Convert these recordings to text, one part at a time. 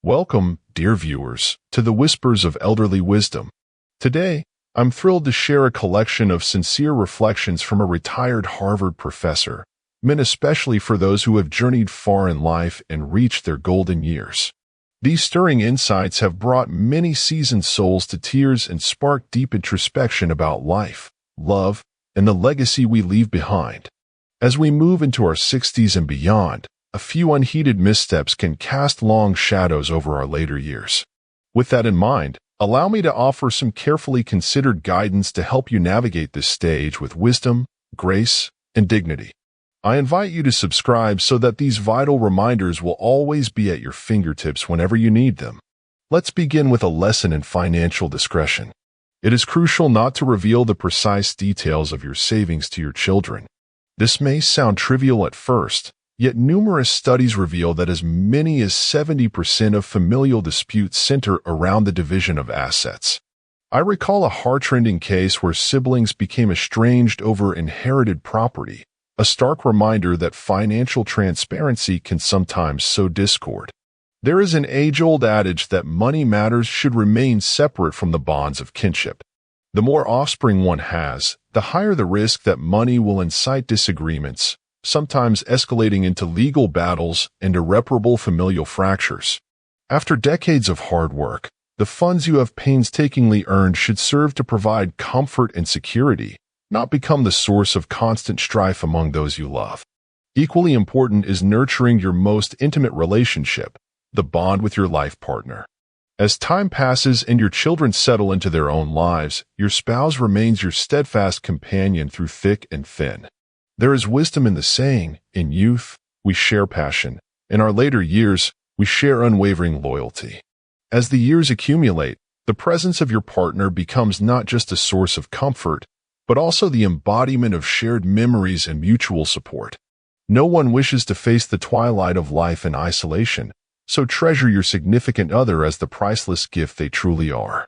Welcome, dear viewers, to the Whispers of Elderly Wisdom. Today, I'm thrilled to share a collection of sincere reflections from a retired Harvard professor, meant especially for those who have journeyed far in life and reached their golden years. These stirring insights have brought many seasoned souls to tears and sparked deep introspection about life, love, and the legacy we leave behind. As we move into our 60s and beyond, a few unheeded missteps can cast long shadows over our later years. With that in mind, allow me to offer some carefully considered guidance to help you navigate this stage with wisdom, grace, and dignity. I invite you to subscribe so that these vital reminders will always be at your fingertips whenever you need them. Let's begin with a lesson in financial discretion. It is crucial not to reveal the precise details of your savings to your children. This may sound trivial at first, yet numerous studies reveal that as many as 70% of familial disputes center around the division of assets. I recall a heart-rending case where siblings became estranged over inherited property, a stark reminder that financial transparency can sometimes sow discord. There is an age-old adage that money matters should remain separate from the bonds of kinship. The more offspring one has, the higher the risk that money will incite disagreements, sometimes escalating into legal battles and irreparable familial fractures. After decades of hard work, the funds you have painstakingly earned should serve to provide comfort and security, not become the source of constant strife among those you love. Equally important is nurturing your most intimate relationship, the bond with your life partner. As time passes and your children settle into their own lives, your spouse remains your steadfast companion through thick and thin. There is wisdom in the saying, in youth, we share passion. In our later years, we share unwavering loyalty. As the years accumulate, the presence of your partner becomes not just a source of comfort, but also the embodiment of shared memories and mutual support. No one wishes to face the twilight of life in isolation, so treasure your significant other as the priceless gift they truly are.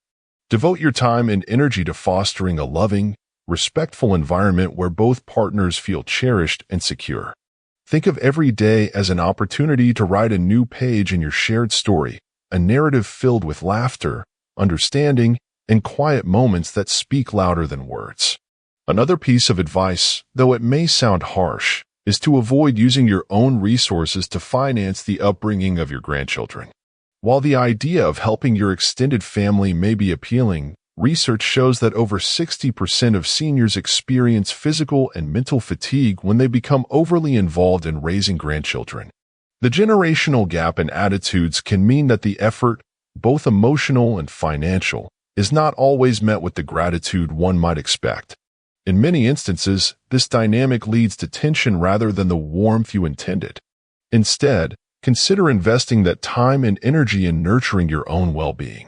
Devote your time and energy to fostering a loving, respectful environment where both partners feel cherished and secure. Think of every day as an opportunity to write a new page in your shared story, a narrative filled with laughter, understanding, and quiet moments that speak louder than words. Another piece of advice, though it may sound harsh, is to avoid using your own resources to finance the upbringing of your grandchildren. While the idea of helping your extended family may be appealing, research shows that over 60% of seniors experience physical and mental fatigue when they become overly involved in raising grandchildren. The generational gap in attitudes can mean that the effort, both emotional and financial, is not always met with the gratitude one might expect. In many instances, this dynamic leads to tension rather than the warmth you intended. Instead, consider investing that time and energy in nurturing your own well-being.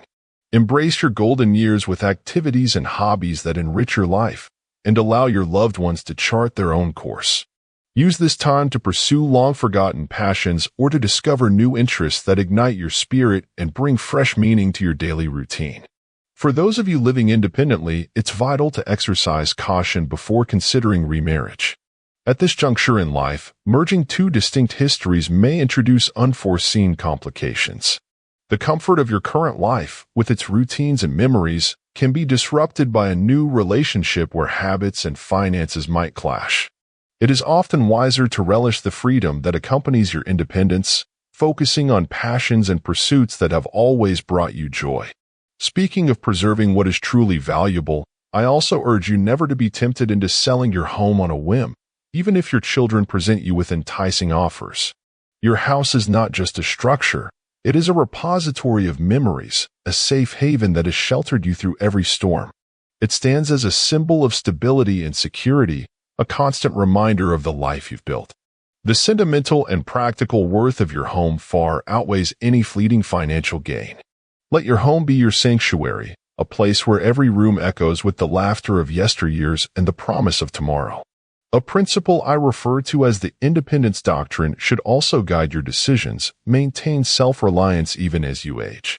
Embrace your golden years with activities and hobbies that enrich your life, and allow your loved ones to chart their own course. Use this time to pursue long-forgotten passions or to discover new interests that ignite your spirit and bring fresh meaning to your daily routine. For those of you living independently, it's vital to exercise caution before considering remarriage. At this juncture in life, merging two distinct histories may introduce unforeseen complications. The comfort of your current life, with its routines and memories, can be disrupted by a new relationship where habits and finances might clash. It is often wiser to relish the freedom that accompanies your independence, focusing on passions and pursuits that have always brought you joy. Speaking of preserving what is truly valuable, I also urge you never to be tempted into selling your home on a whim, even if your children present you with enticing offers. Your house is not just a structure. It is a repository of memories, a safe haven that has sheltered you through every storm. It stands as a symbol of stability and security, a constant reminder of the life you've built. The sentimental and practical worth of your home far outweighs any fleeting financial gain. Let your home be your sanctuary, a place where every room echoes with the laughter of yesteryears and the promise of tomorrow. A principle I refer to as the independence doctrine should also guide your decisions. Maintain self-reliance even as you age.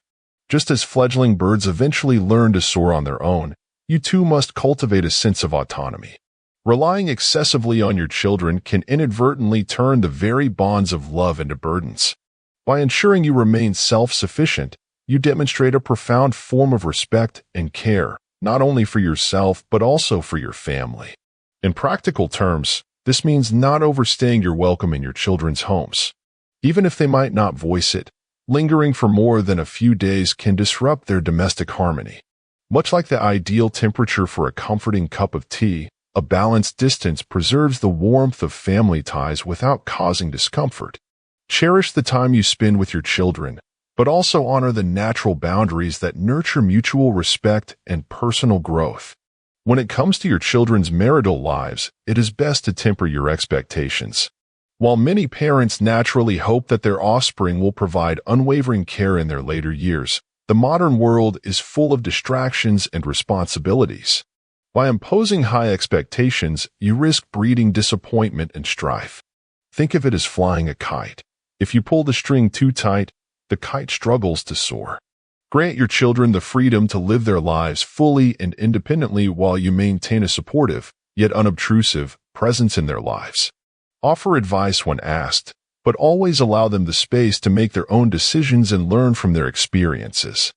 Just as fledgling birds eventually learn to soar on their own, you too must cultivate a sense of autonomy. Relying excessively on your children can inadvertently turn the very bonds of love into burdens. By ensuring you remain self-sufficient, you demonstrate a profound form of respect and care, not only for yourself but also for your family. In practical terms, this means not overstaying your welcome in your children's homes. Even if they might not voice it, lingering for more than a few days can disrupt their domestic harmony. Much like the ideal temperature for a comforting cup of tea, a balanced distance preserves the warmth of family ties without causing discomfort. Cherish the time you spend with your children, but also honor the natural boundaries that nurture mutual respect and personal growth. When it comes to your children's marital lives, it is best to temper your expectations. While many parents naturally hope that their offspring will provide unwavering care in their later years, the modern world is full of distractions and responsibilities. By imposing high expectations, you risk breeding disappointment and strife. Think of it as flying a kite. If you pull the string too tight, the kite struggles to soar. Grant your children the freedom to live their lives fully and independently while you maintain a supportive, yet unobtrusive, presence in their lives. Offer advice when asked, but always allow them the space to make their own decisions and learn from their experiences.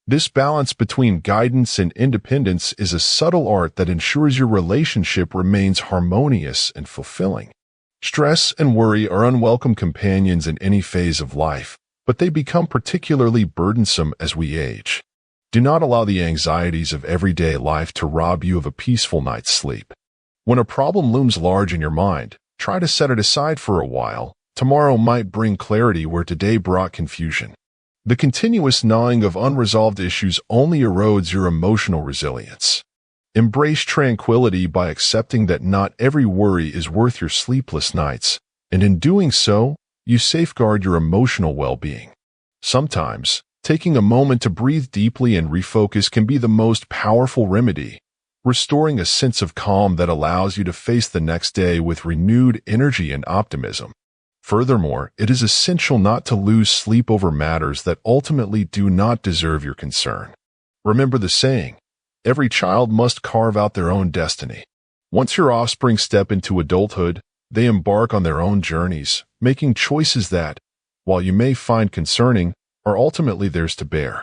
This balance between guidance and independence is a subtle art that ensures your relationship remains harmonious and fulfilling. Stress and worry are unwelcome companions in any phase of life, but they become particularly burdensome as we age. Do not allow the anxieties of everyday life to rob you of a peaceful night's sleep. When a problem looms large in your mind, try to set it aside for a while. Tomorrow might bring clarity where today brought confusion. The continuous gnawing of unresolved issues only erodes your emotional resilience. Embrace tranquility by accepting that not every worry is worth your sleepless nights, and in doing so, you safeguard your emotional well-being. Sometimes, taking a moment to breathe deeply and refocus can be the most powerful remedy, restoring a sense of calm that allows you to face the next day with renewed energy and optimism. Furthermore, it is essential not to lose sleep over matters that ultimately do not deserve your concern. Remember the saying, every child must carve out their own destiny. Once your offspring step into adulthood, they embark on their own journeys, making choices that, while you may find concerning, are ultimately theirs to bear.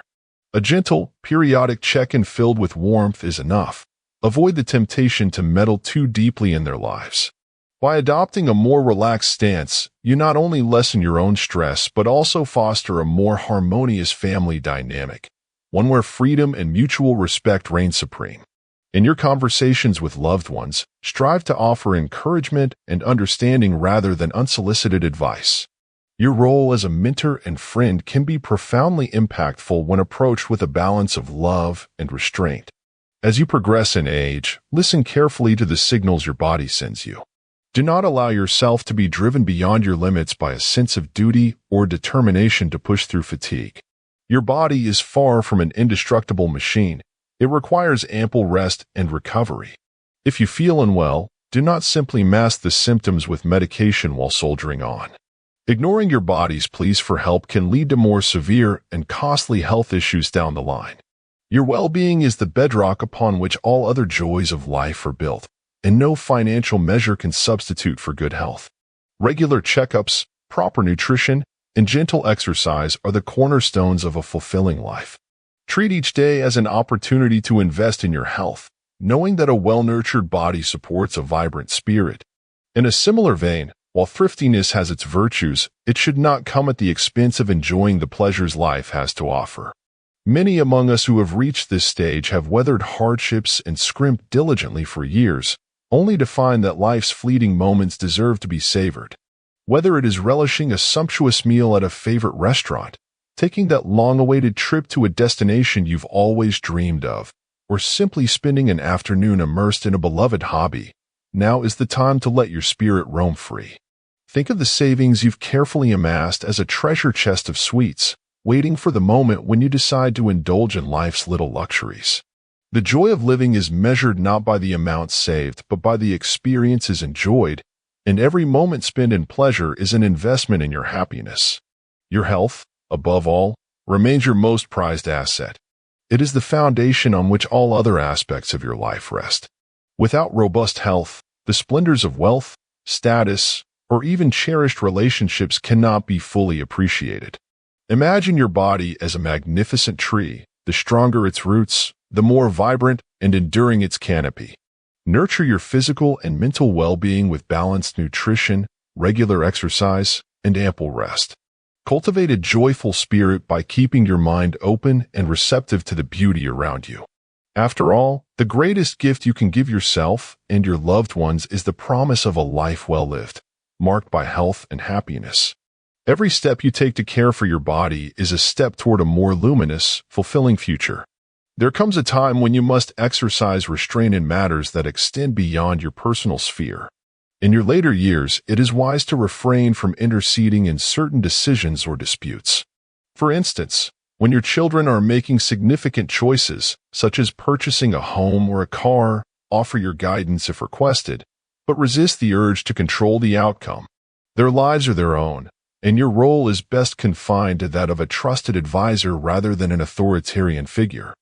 A gentle, periodic check-in filled with warmth is enough. Avoid the temptation to meddle too deeply in their lives. By adopting a more relaxed stance, you not only lessen your own stress but also foster a more harmonious family dynamic, one where freedom and mutual respect reign supreme. In your conversations with loved ones, strive to offer encouragement and understanding rather than unsolicited advice. Your role as a mentor and friend can be profoundly impactful when approached with a balance of love and restraint. As you progress in age, listen carefully to the signals your body sends you. Do not allow yourself to be driven beyond your limits by a sense of duty or determination to push through fatigue. Your body is far from an indestructible machine. It requires ample rest and recovery. If you feel unwell, do not simply mask the symptoms with medication while soldiering on. Ignoring your body's pleas for help can lead to more severe and costly health issues down the line. Your well-being is the bedrock upon which all other joys of life are built, and no financial measure can substitute for good health. Regular checkups, proper nutrition, and gentle exercise are the cornerstones of a fulfilling life. Treat each day as an opportunity to invest in your health, knowing that a well-nurtured body supports a vibrant spirit. In a similar vein, while thriftiness has its virtues, it should not come at the expense of enjoying the pleasures life has to offer. Many among us who have reached this stage have weathered hardships and scrimped diligently for years, only to find that life's fleeting moments deserve to be savored. Whether it is relishing a sumptuous meal at a favorite restaurant, taking that long-awaited trip to a destination you've always dreamed of, or simply spending an afternoon immersed in a beloved hobby, now is the time to let your spirit roam free. Think of the savings you've carefully amassed as a treasure chest of sweets, waiting for the moment when you decide to indulge in life's little luxuries. The joy of living is measured not by the amount saved, but by the experiences enjoyed, and every moment spent in pleasure is an investment in your happiness. Your health, above all, remains your most prized asset. It is the foundation on which all other aspects of your life rest. Without robust health, the splendors of wealth, status, or even cherished relationships cannot be fully appreciated. Imagine your body as a magnificent tree. The stronger its roots, the more vibrant and enduring its canopy. Nurture your physical and mental well-being with balanced nutrition, regular exercise, and ample rest. Cultivate a joyful spirit by keeping your mind open and receptive to the beauty around you. After all, the greatest gift you can give yourself and your loved ones is the promise of a life well lived, marked by health and happiness. Every step you take to care for your body is a step toward a more luminous, fulfilling future. There comes a time when you must exercise restraint in matters that extend beyond your personal sphere. In your later years, it is wise to refrain from interceding in certain decisions or disputes. For instance, when your children are making significant choices, such as purchasing a home or a car, offer your guidance if requested, but resist the urge to control the outcome. Their lives are their own, and your role is best confined to that of a trusted advisor rather than an authoritarian figure.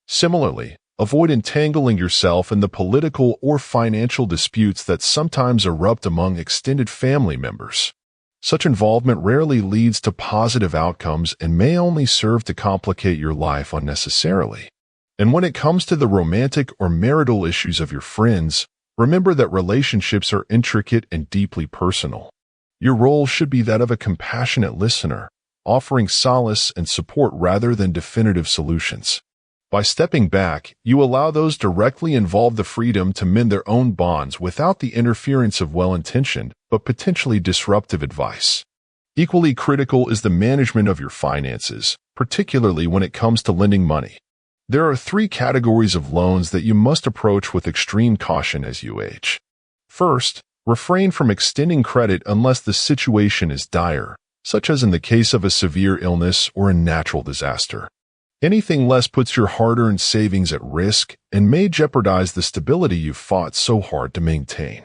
Similarly, avoid entangling yourself in the political or financial disputes that sometimes erupt among extended family members. Such involvement rarely leads to positive outcomes and may only serve to complicate your life unnecessarily. And when it comes to the romantic or marital issues of your friends, remember that relationships are intricate and deeply personal. Your role should be that of a compassionate listener, offering solace and support rather than definitive solutions. By stepping back, you allow those directly involved the freedom to mend their own bonds without the interference of well-intentioned but potentially disruptive advice. Equally critical is the management of your finances, particularly when it comes to lending money. There are 3 categories of loans that you must approach with extreme caution as you age. First, refrain from extending credit unless the situation is dire, such as in the case of a severe illness or a natural disaster. Anything less puts your hard-earned savings at risk and may jeopardize the stability you've fought so hard to maintain.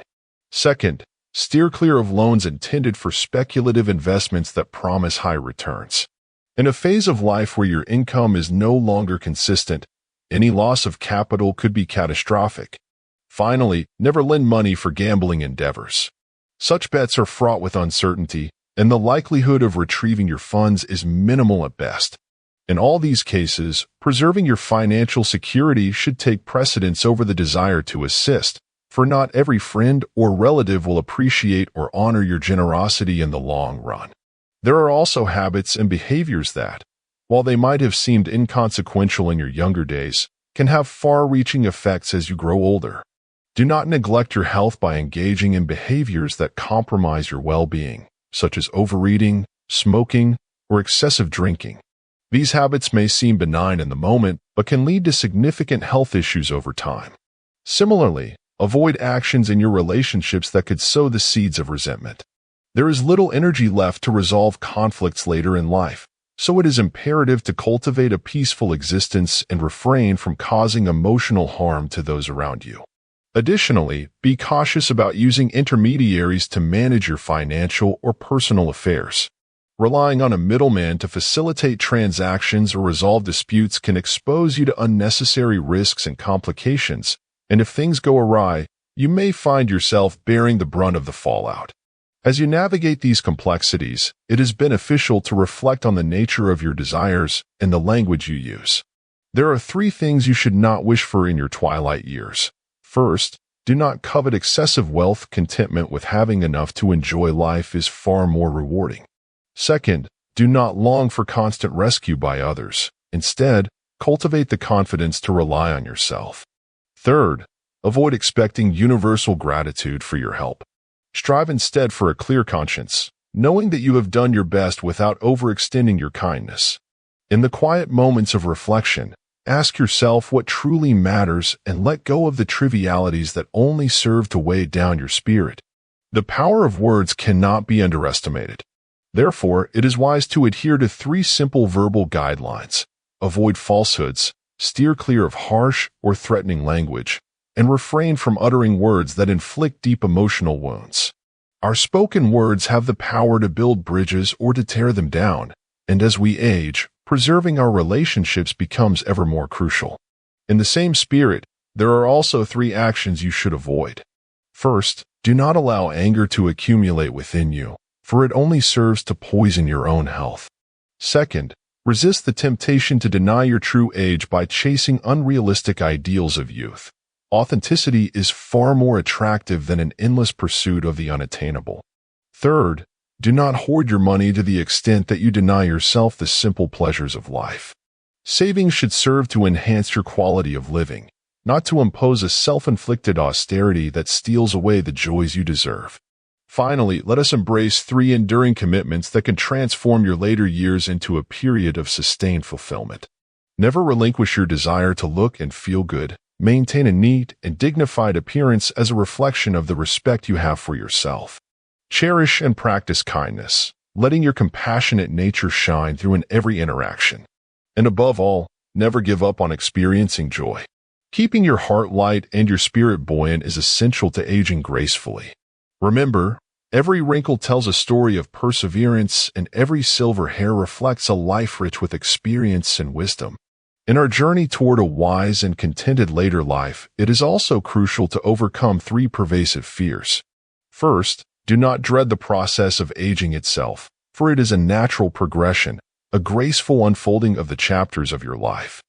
Second, steer clear of loans intended for speculative investments that promise high returns. In a phase of life where your income is no longer consistent, any loss of capital could be catastrophic. Finally, never lend money for gambling endeavors. Such bets are fraught with uncertainty, and the likelihood of retrieving your funds is minimal at best. In all these cases, preserving your financial security should take precedence over the desire to assist, for not every friend or relative will appreciate or honor your generosity in the long run. There are also habits and behaviors that, while they might have seemed inconsequential in your younger days, can have far-reaching effects as you grow older. Do not neglect your health by engaging in behaviors that compromise your well-being, such as overeating, smoking, or excessive drinking. These habits may seem benign in the moment, but can lead to significant health issues over time. Similarly, avoid actions in your relationships that could sow the seeds of resentment. There is little energy left to resolve conflicts later in life, so it is imperative to cultivate a peaceful existence and refrain from causing emotional harm to those around you. Additionally, be cautious about using intermediaries to manage your financial or personal affairs. Relying on a middleman to facilitate transactions or resolve disputes can expose you to unnecessary risks and complications, and if things go awry, you may find yourself bearing the brunt of the fallout. As you navigate these complexities, it is beneficial to reflect on the nature of your desires and the language you use. There are 3 things you should not wish for in your twilight years. First, do not covet excessive wealth. Contentment with having enough to enjoy life is far more rewarding. Second, do not long for constant rescue by others. Instead, cultivate the confidence to rely on yourself. Third, avoid expecting universal gratitude for your help. Strive instead for a clear conscience, knowing that you have done your best without overextending your kindness. In the quiet moments of reflection, ask yourself what truly matters and let go of the trivialities that only serve to weigh down your spirit. The power of words cannot be underestimated. Therefore, it is wise to adhere to 3 simple verbal guidelines. Avoid falsehoods, steer clear of harsh or threatening language, and refrain from uttering words that inflict deep emotional wounds. Our spoken words have the power to build bridges or to tear them down, and as we age, preserving our relationships becomes ever more crucial. In the same spirit, there are also 3 actions you should avoid. First, Do not allow anger to accumulate within you, for it only serves to poison your own health. Second, resist the temptation to deny your true age by chasing unrealistic ideals of youth. Authenticity is far more attractive than an endless pursuit of the unattainable. Third, do not hoard your money to the extent that you deny yourself the simple pleasures of life. Savings should serve to enhance your quality of living, not to impose a self-inflicted austerity that steals away the joys you deserve. Finally, let us embrace 3 enduring commitments that can transform your later years into a period of sustained fulfillment. Never relinquish your desire to look and feel good. Maintain a neat and dignified appearance as a reflection of the respect you have for yourself. Cherish and practice kindness, letting your compassionate nature shine through in every interaction. And above all, never give up on experiencing joy. Keeping your heart light and your spirit buoyant is essential to aging gracefully. Remember, every wrinkle tells a story of perseverance, and every silver hair reflects a life rich with experience and wisdom. In our journey toward a wise and contented later life, it is also crucial to overcome 3 pervasive fears. First, do not dread the process of aging itself, for it is a natural progression, a graceful unfolding of the chapters of your life.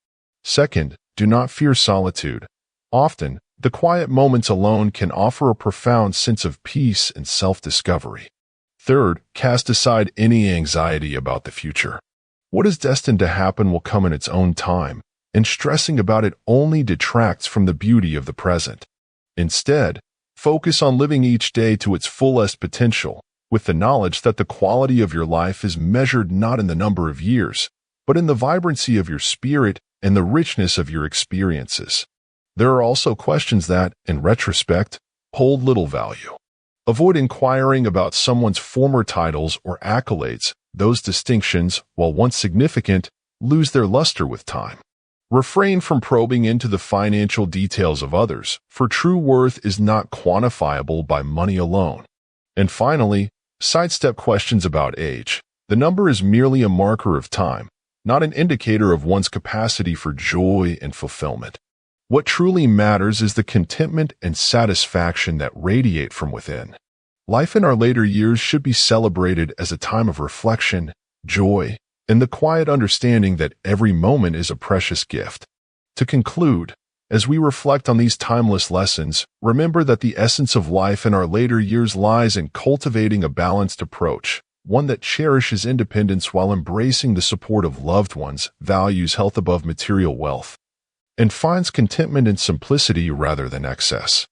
Second, do not fear solitude. Often, the quiet moments alone can offer a profound sense of peace and self-discovery. Third, cast aside any anxiety about the future. What is destined to happen will come in its own time, and stressing about it only detracts from the beauty of the present. Instead, focus on living each day to its fullest potential, with the knowledge that the quality of your life is measured not in the number of years, but in the vibrancy of your spirit and the richness of your experiences. There are also questions that, in retrospect, hold little value. Avoid inquiring about someone's former titles or accolades. Those distinctions, while once significant, lose their luster with time. Refrain from probing into the financial details of others, for true worth is not quantifiable by money alone. And finally, sidestep questions about age. The number is merely a marker of time, not an indicator of one's capacity for joy and fulfillment. What truly matters is the contentment and satisfaction that radiate from within. Life in our later years should be celebrated as a time of reflection, joy, and the quiet understanding that every moment is a precious gift. To conclude, as we reflect on these timeless lessons, remember that the essence of life in our later years lies in cultivating a balanced approach, one that cherishes independence while embracing the support of loved ones, values health above material wealth, and finds contentment in simplicity rather than excess.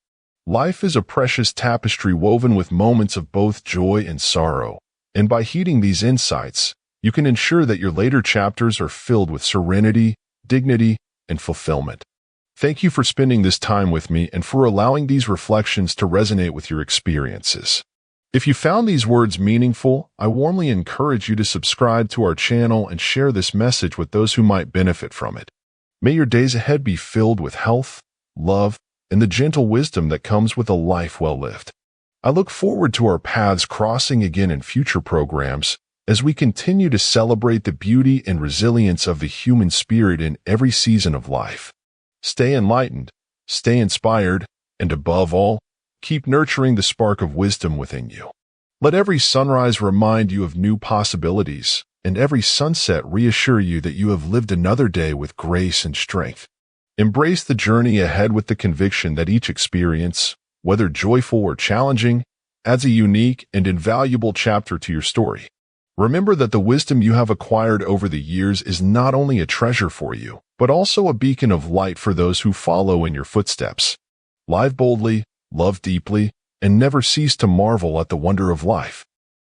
Life is a precious tapestry woven with moments of both joy and sorrow, and by heeding these insights, you can ensure that your later chapters are filled with serenity, dignity, and fulfillment. Thank you for spending this time with me and for allowing these reflections to resonate with your experiences. If you found these words meaningful, I warmly encourage you to subscribe to our channel and share this message with those who might benefit from it. May your days ahead be filled with health, love, and the gentle wisdom that comes with a life well lived. I look forward to our paths crossing again in future programs as we continue to celebrate the beauty and resilience of the human spirit in every season of life. Stay enlightened, stay inspired, and above all, keep nurturing the spark of wisdom within you. Let every sunrise remind you of new possibilities, and every sunset reassure you that you have lived another day with grace and strength. Embrace the journey ahead with the conviction that each experience, whether joyful or challenging, adds a unique and invaluable chapter to your story. Remember that the wisdom you have acquired over the years is not only a treasure for you, but also a beacon of light for those who follow in your footsteps. Live boldly, love deeply, and never cease to marvel at the wonder of life.